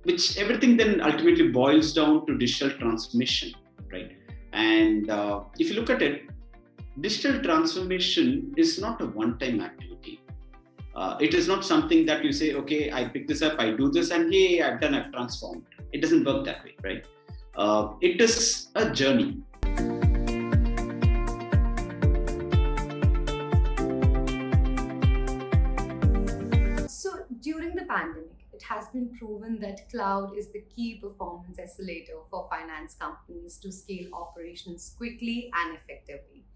which everything then ultimately boils down to digital transformation, right? And if you look at it, digital transformation is not a one-time activity. It is not something that you say, okay, I pick this up, I do this, and yay, I've done, I've transformed. It doesn't work that way, right? It is a journey. So during the pandemic, it has been proven that cloud is the key performance accelerator for finance companies to scale operations quickly and effectively.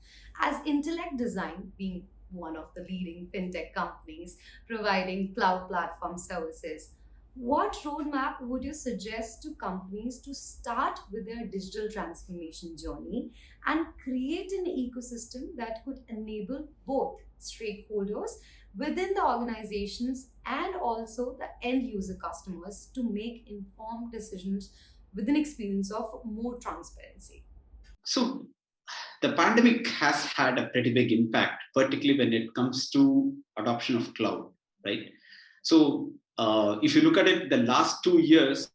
As Intellect Design, being one of the leading fintech companies providing cloud platform services, what roadmap would you suggest to companies to start with their digital transformation journey and create an ecosystem that could enable both stakeholders within the organizations and also the end user customers to make informed decisions with an experience of more transparency? So the pandemic has had a pretty big impact, particularly when it comes to adoption of cloud, right? So if you look at it, the last 2 years,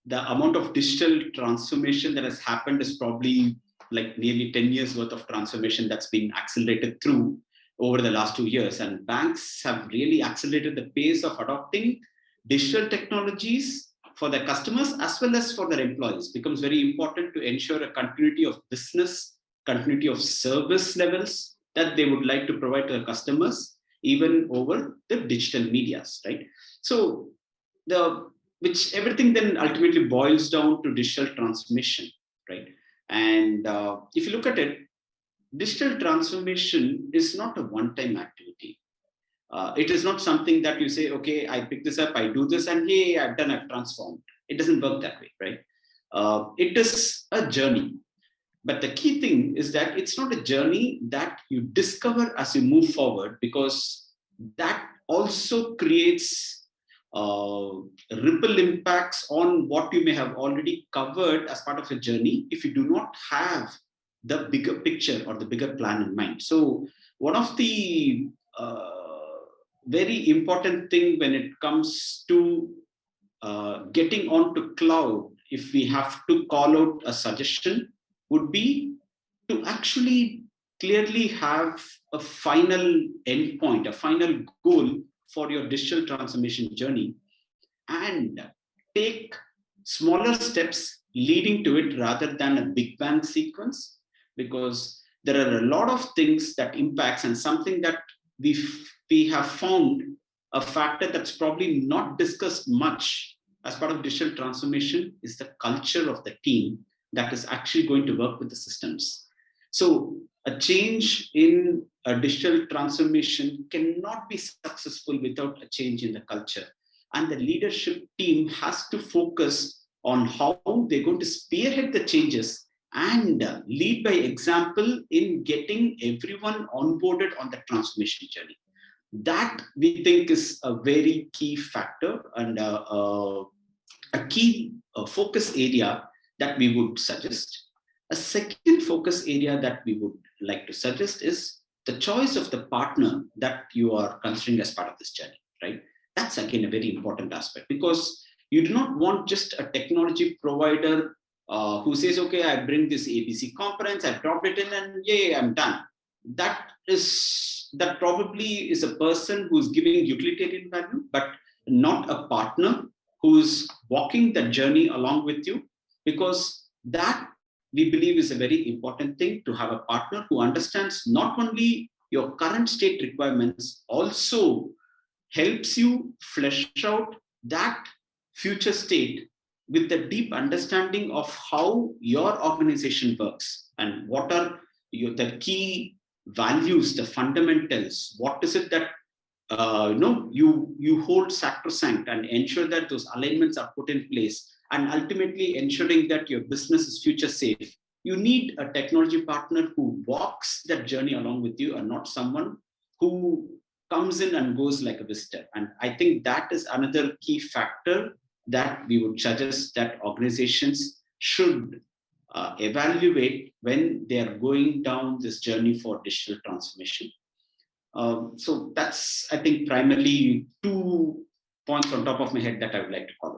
the amount of digital transformation that has happened is probably like nearly 10 years worth of transformation that's been accelerated through over the last 2 years. And banks have really accelerated the pace of adopting digital technologies for their customers as well as for their employees. It becomes very important to ensure a continuity of business, continuity of service levels that they would like to provide to their customers, even over the digital medias, right? So which everything then ultimately boils down to digital transformation, right? And if you look at it, digital transformation is not a one-time activity. It is not something that you say, okay, I pick this up, I do this, and yay, I've done, I've transformed. It doesn't work that way, right? It is a journey. But the key thing is that it's not a journey that you discover as you move forward, because that also creates ripple impacts on what you may have already covered as part of a journey if you do not have the bigger picture or the bigger plan in mind. So one of the very important thing when it comes to getting onto cloud, if we have to call out a suggestion, would be to actually clearly have a final endpoint, a final goal for your digital transformation journey, and take smaller steps leading to it rather than a big bang sequence, because there are a lot of things that impacts, and something that we have found a factor that's probably not discussed much as part of digital transformation is the culture of the team that is actually going to work with the systems. So a change in a digital transformation cannot be successful without a change in the culture. And the leadership team has to focus on how they're going to spearhead the changes and lead by example in getting everyone onboarded on the transformation journey. That we think is a very key factor and a key focus area that we would suggest. A second focus area that we would like to suggest is the choice of the partner that you are considering as part of this journey, right? That's again a very important aspect, because you do not want just a technology provider who says, okay, I bring this ABC components, I dropped it in, and yay, I'm done. That probably is a person who's giving utilitarian value, but not a partner who's walking the journey along with you, because that we believe is a very important thing, to have a partner who understands not only your current state requirements, also helps you flesh out that future state with the deep understanding of how your organization works and what are the key values, the fundamentals. What is it that you hold sacrosanct, and ensure that those alignments are put in place, and ultimately ensuring that your business is future safe. You need a technology partner who walks that journey along with you, and not someone who comes in and goes like a visitor. And I think that is another key factor that we would suggest that organizations should evaluate when they are going down this journey for digital transformation. So that's, I think, primarily 2 points on top of my head that I would like to call